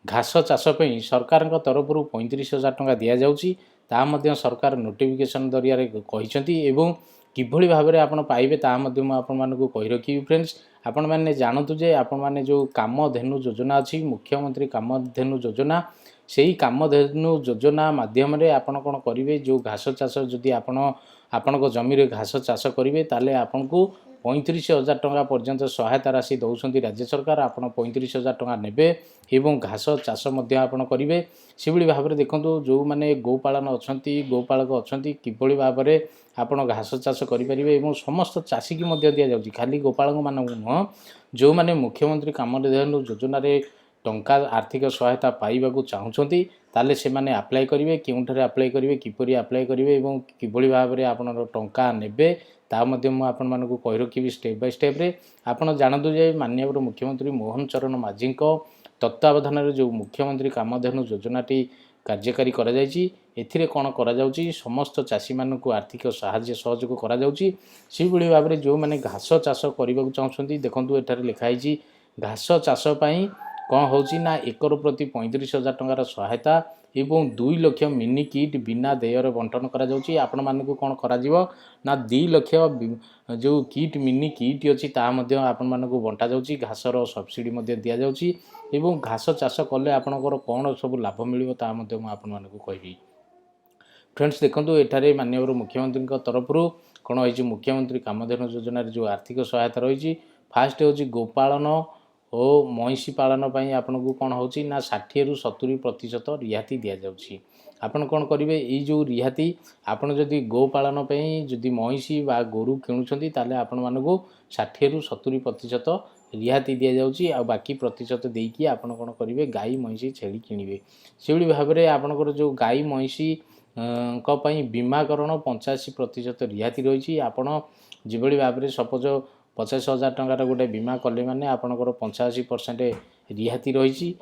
घास चाष पर सरकार तरफ 35,000 टंका दि जाऊँगी ताहा सरकार नोटिफिकेशन जरिया कहते किभली भाव में आपड़ पाइबे कही रखी फ्रेंड्स आपण मैंने जानतु जे आपण मैंने जो कामधेनु योजना अच्छी मुख्यमंत्री कामधेनु योजना से ही कामधेनु योजना माध्यम आपण कौन करेंगे जो घास चाष जदि आपण जमी घास चाष करेंगे ताले आपन को 35,000 टंका पर्यंत सहायता राशि दौरान राज्य सरकार आपड़ 35,000 टंका नेबे एवं घास चाष करेंगे से भाव में देखो जो मैंने गोपालन अच्छा गोपालक अच्छा किभली भाव में आपण घास चाष करेंगे समस्त चाषी की दि जाऊँगी खाली गोपालक मान नुह जो मैंने मुख्यमंत्री कामधेनु योजना टंका आर्थिक सहायता पाइबा चाहूँगी ताले से माने अप्लाई करेंगे क्योंठारे अप्लाई करेंगे किपरि अप्लाई करेंगे और किभली भाव में आपन टंका नेबे ता मध्य आपण मानकु कहि रखिबी स्टेप बाय स्टेप रे आपण जानतु जे माननीय मुख्यमंत्री मोहन चरण माझी तत्वावधान जो मुख्यमंत्री कामधेनु योजनाटी कार्यकारी करा जायछि एथिरे कोन करा जाउछि समस्त चाषी मानकु आर्थिक सहायता सहयोग करा जाउछि से भली भाव में जो माने घास चाष करबा चाहउछन्ती देखंतु एठारे लिखा हिछि घास चाष पई कौन होची ना एकर प्रति 35,000 टंकार सहायता एवं 2 लाख मिनी किट बिना देयर बंटन करा जाउची आपण मानकु कोन करा जीवो ना 2 लाख जो किट मिनी किट अछि ता मध्ये आपण मानकु बंटा जाउची घासर सब्सिडी मध्ये दिया जाउची एवं घास चाष कले आपनकर कोन सब लाभ मिलिबो ता मध्ये म आपण मानकु कहबी फ्रेंड्स देखंतु एठारे माननीय मुख्यमंत्री तरफ कोन होईची मुख्यमंत्री कामधेनु योजना जो आर्थिक सहायता रही फास्ट होची गोपालन और महिषी पालन पर आपन को कौन हो 60 ରୁ 70% रिहाती दि जाउछि आपन कौन करेंगे ये जो रिहाती आपन जदि गोपालन जदि महिषी बा गोरु किणुछंती ताले आपन मानकु 60 ରୁ 70% रिहाती दि जाउछि आ बाकी प्रतिशत देकी आपन कौन करेंगे गाई महिषी छेली किणिबे से भाव में आपनकर जो गाई महिषी बीमाकरण 85% रिहाती रही आपन जिभली भाव में सपोज 50,000 टंकार गोटे बीमा कले माने आपनकर 85% रिहाती रही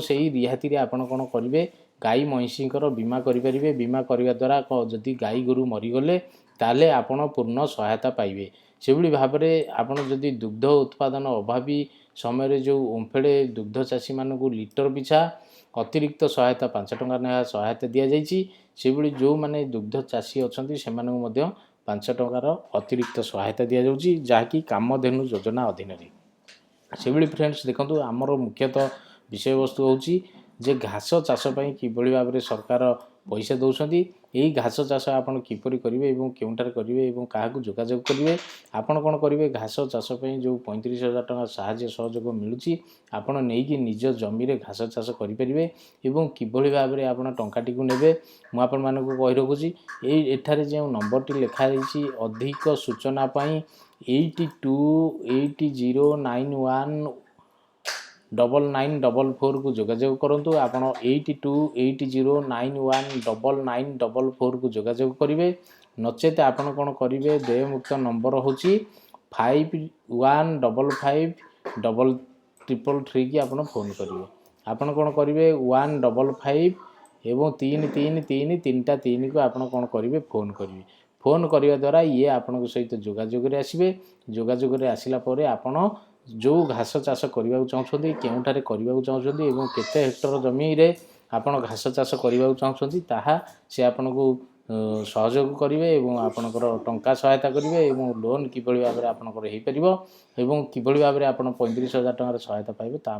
से रिहाती रे आपन कौन करेंगे गाई महिषी बीमा करेंगे बीमा करने द्वारा जदि गाई गोरु मरीगले ताले आपन पूर्ण सहायता पाइबे से भाव में आपन जदि दुग्ध उत्पादन अभावी समय जो ओम्फेड़े दुग्ध चाषी मानू लिटर पिछा अतिरिक्त सहायता 5 टंका ना सहायता दि जाइए से जो मैंने दुग्ध चाषी अच्छा से 5 टंकार अतिरिक्त सहायता दि जाउछि जहाँकि कामधेनु योजना अधीन से फ्रेंड्स देखो आमर मुख्यतः विषय वस्तु होची जे घास चाष किभली भाव में सरकार पैसा दौरान यही घास चाष आपड़ किपरि करेंगे और केउठार करेंगे और क्या जोगाजोग करेंगे आपड़ कौन करेंगे घास चाष जो 35,000 टंका साहाय्य सहयोग मिलूँ आपड़ नहीं निज जमी रे घास चाष करेंगे और किभली भाव में आप टंकाटी नेबे मुझे मानक कही रखुची एठारे जो नंबर टी लिखाई अधिक सूचना 8280919944 को जोगाजोग करूँ आपड़ 8280919944 को जोगाजोग करेंगे नचेत आपड़ कौन करेंगे देयमुक्त नंबर हूँ 51553333 की आपड़ फोन करेंगे आपड़ कौन करेंगे 155 एवं 3333 को आपड़ कौन करेंगे फोन करने द्वारा ये आपण सहित जोगाजोग आसबे जोगाजोग आसला आपण जो घास चाष करने चाहते केउठारे करने चाहते और केते हेक्टर जमी रे आपण घास चाष करने चाहते ताहा से आपन को सहयोग करेंगे और आपणकर टंका सहायता करेंगे और लोन किभली भाव में आपणकर हो पार और किभली भाव में आप 35,000 टंकार सहायता पाइबे ता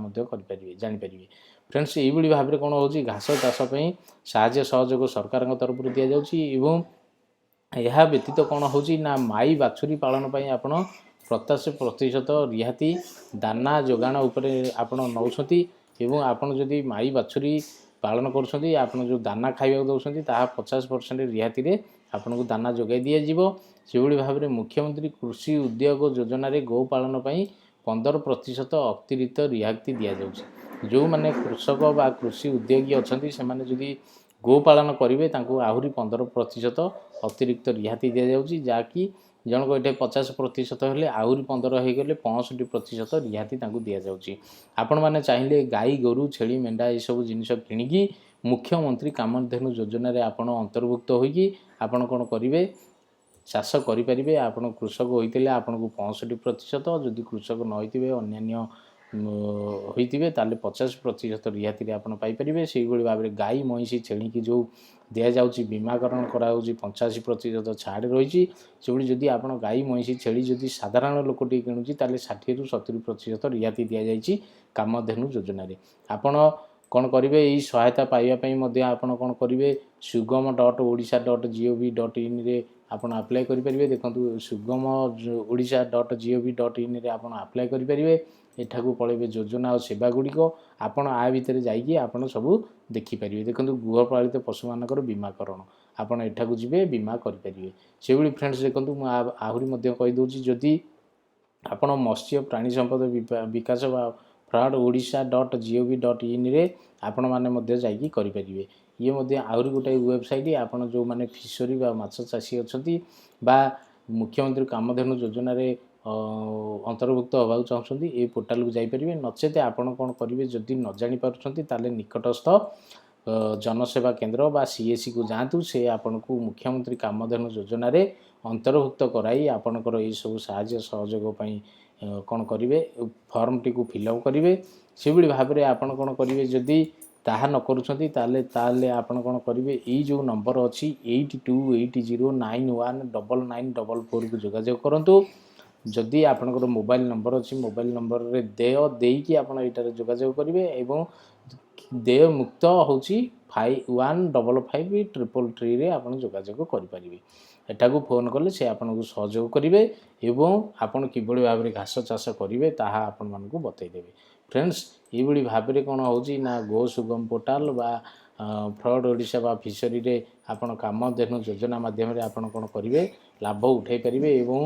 जानीपारे फ्रेंड्स ये भाव में कौन हो घास चाषपाई साहाय्य सहयोग सरकार तरफ दि जाउछि एवं यह व्यतीत कौन हो माई बाछुरी पालन पर आप 50% रिहाती दाना जोगाण उपरे आपण नौछंती एवं आपण जदि माई बाछुरी पालन करुछंती आपण जो दाना खाइबा दउछंती ताहा 50% रिहाती रे आपण को दाना जोगाई दिया जीवो सेभली भाव में मुख्यमंत्री कृषि उद्योग योजना रे गो पालन पर 15% अतिरिक्त रिहाती दि जाउछि जो माने कृषक बा कृषि उद्योगी अछंती से माने जदि गोपालन करेंगे आहरी 15% अतिरिक्त रिहाती दि जाउछि जाकि जनक ये 50% हेले आहरी 15 हो गले 65% रिहाती दि जाउछि आपण माने चाहिए गाई गोरु छेली मेंढा ये सब जिनिस किणिकी मुख्यमंत्री कामधेनु योजना रे आपण अंतर्भुक्त होइकी आपण कोन करेंगे चाष करेंगे आपड़ कृषक होते आपन को 65% जदि कृषक न होते अन्य ହୋଇଥିବେ ତାହେଲେ 50% ରିହାତିରେ ଆପଣ ପାଇପାରିବେ। ସେଇଭଳି ଭାବରେ ଗାଈ ମଇଁଷି ଛେଳିକି ଯେଉଁ ଦିଆଯାଉଛି ବୀମାକରଣ କରାଯାଉଛି 85% ଛାଡ଼ ରହିଛି। ସେଭଳି ଯଦି ଆପଣ ଗାଈ ମଇଁଷି ଛେଳି ଯଦି ସାଧାରଣ ଲୋକଟିଏ କିଣୁଛି ତାହେଲେ 60ରୁ 70% ରିହାତି ଦିଆଯାଇଛି କାମଧେନୁ ଯୋଜନାରେ। ଆପଣ କ'ଣ କରିବେ, ଏହି ସହାୟତା ପାଇବା ପାଇଁ ମଧ୍ୟ ଆପଣ କ'ଣ କରିବେ, sugam.odisha.gov.in ଆପଣ ଆପ୍ଲାଏ କରିପାରିବେ। ଦେଖନ୍ତୁ sugam.odisha.gov.in ଆପଣ ଆପ୍ଲାଏ କରିପାରିବେ। ଏଠାକୁ ପଳାଇବେ ଯୋଜନା ଓ ସେବା ଗୁଡ଼ିକ, ଆପଣ ଭିତରେ ଯାଇକି ଆପଣ ସବୁ ଦେଖିପାରିବେ। ଦେଖନ୍ତୁ ଗୃହପାଳିତ ପଶୁମାନଙ୍କର ବୀମାକରଣ, ଆପଣ ଏଠାକୁ ଯିବେ ବୀମା କରିପାରିବେ। ସେଭଳି ଫ୍ରେଣ୍ଡସ୍ ଦେଖନ୍ତୁ ମୁଁ ଆହୁରି ମଧ୍ୟ କହିଦେଉଛି, ଯଦି ଆପଣ ମତ୍ସ୍ୟ ପ୍ରାଣୀ ସମ୍ପଦ ବିକାଶ ବା fraudodisha.gov.in ଆପଣମାନେ ମଧ୍ୟ ଯାଇକି କରିପାରିବେ। ଇଏ ମଧ୍ୟ ଆହୁରି ଗୋଟାଏ ୱେବସାଇଟ୍, ଆପଣ ଯେଉଁମାନେ ଫିସରୀ ବା ମାଛ ଚାଷୀ ଅଛନ୍ତି ବା ମୁଖ୍ୟମନ୍ତ୍ରୀ କାମଧେନୁ ଯୋଜନାରେ ଅନ୍ତର୍ଭୁକ୍ତ ହେବାକୁ ଚାହୁଁଛନ୍ତି ଏ ପୋର୍ଟାଲକୁ ଯାଇପାରିବେ। ନଚେତ ଆପଣ କ'ଣ କରିବେ, ଯଦି ନ ଜାଣିପାରୁଛନ୍ତି ତାହେଲେ ନିକଟସ୍ଥ ଜନସେବା କେନ୍ଦ୍ର ବା CSCକୁ ଯାଆନ୍ତୁ। ସେ ଆପଣଙ୍କୁ ମୁଖ୍ୟମନ୍ତ୍ରୀ କାମଧେନୁ ଯୋଜନାରେ ଅନ୍ତର୍ଭୁକ୍ତ କରାଇ ଆପଣଙ୍କର ଏହିସବୁ ସାହାଯ୍ୟ ସହଯୋଗ ପାଇଁ କ'ଣ କରିବେ, ଫର୍ମଟିକୁ ଫିଲ୍ଅପ୍ କରିବେ। ସେଭଳି ଭାବରେ ଆପଣ କ'ଣ କରିବେ, ଯଦି ତାହା ନ କରୁଛନ୍ତି ତାହେଲେ ଆପଣ କ'ଣ କରିବେ, ଏଇ ଯେଉଁ ନମ୍ବର ଅଛି 8280919944କୁ ଯୋଗାଯୋଗ କରନ୍ତୁ। ଯଦି ଆପଣଙ୍କର ମୋବାଇଲ ନମ୍ବର ଅଛି, ମୋବାଇଲ ନମ୍ବରରେ ଦେୟ ଦେଇକି ଆପଣ ଏଇଟାରେ ଯୋଗାଯୋଗ କରିବେ ଏବଂ ଦେୟ ମୁକ୍ତ ହେଉଛି 155333ରେ ଆପଣ ଯୋଗାଯୋଗ କରିପାରିବେ। ଏଠାକୁ ଫୋନ୍ କଲେ ସେ ଆପଣଙ୍କୁ ସହଯୋଗ କରିବେ ଏବଂ ଆପଣ କିଭଳି ଭାବରେ ଘାସ ଚାଷ କରିବେ ତାହା ଆପଣମାନଙ୍କୁ ବତେଇଦେବେ। ଫ୍ରେଣ୍ଡସ୍, ଏଇଭଳି ଭାବରେ କ'ଣ ହେଉଛି ନା ଗୋ ସୁଗମ ପୋର୍ଟାଲ ବା ଫ୍ରଡ୍ ଓଡ଼ିଶା ବା ଫିସରୀରେ ଆପଣ କାମଧେନୁ ଯୋଜନା ମାଧ୍ୟମରେ ଆପଣ କ'ଣ କରିବେ, ଲାଭ ଉଠାଇ ପାରିବେ ଏବଂ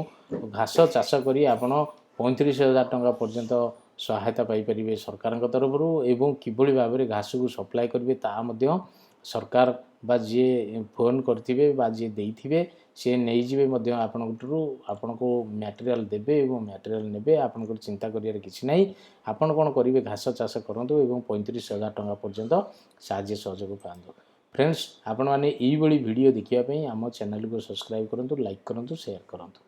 ଘାସ ଚାଷ କରି ଆପଣ 35,000 ଟଙ୍କା ପର୍ଯ୍ୟନ୍ତ ସହାୟତା ପାଇପାରିବେ ସରକାରଙ୍କ ତରଫରୁ। ଏବଂ କିଭଳି ଭାବରେ ଘାସକୁ ସପ୍ଲାଏ କରିବେ ତାହା ମଧ୍ୟ ସରକାର ବା ଯିଏ ଫୋନ୍ କରିଥିବେ ବା ଯିଏ ଦେଇଥିବେ ସେ ନେଇଯିବେ ମଧ୍ୟ ଆପଣଙ୍କଠାରୁ, ଆପଣଙ୍କୁ ମ୍ୟାଟେରିଆଲ୍ ଦେବେ ଏବଂ ମ୍ୟାଟେରିଆଲ୍ ନେବେ। ଆପଣଙ୍କର ଚିନ୍ତା କରିବାର କିଛି ନାହିଁ। ଆପଣ କ'ଣ କରିବେ, ଘାସ ଚାଷ କରନ୍ତୁ ଏବଂ 35,000 ଟଙ୍କା ପର୍ଯ୍ୟନ୍ତ ସାହାଯ୍ୟ ସହଯୋଗ ପାଆନ୍ତୁ। ଫ୍ରେଣ୍ଡସ୍, ଆପଣମାନେ ଏଇଭଳି ଭିଡ଼ିଓ ଦେଖିବା ପାଇଁ ଆମ ଚ୍ୟାନେଲକୁ ସବସ୍କ୍ରାଇବ୍ କରନ୍ତୁ, ଲାଇକ୍ କରନ୍ତୁ, ସେୟାର କରନ୍ତୁ।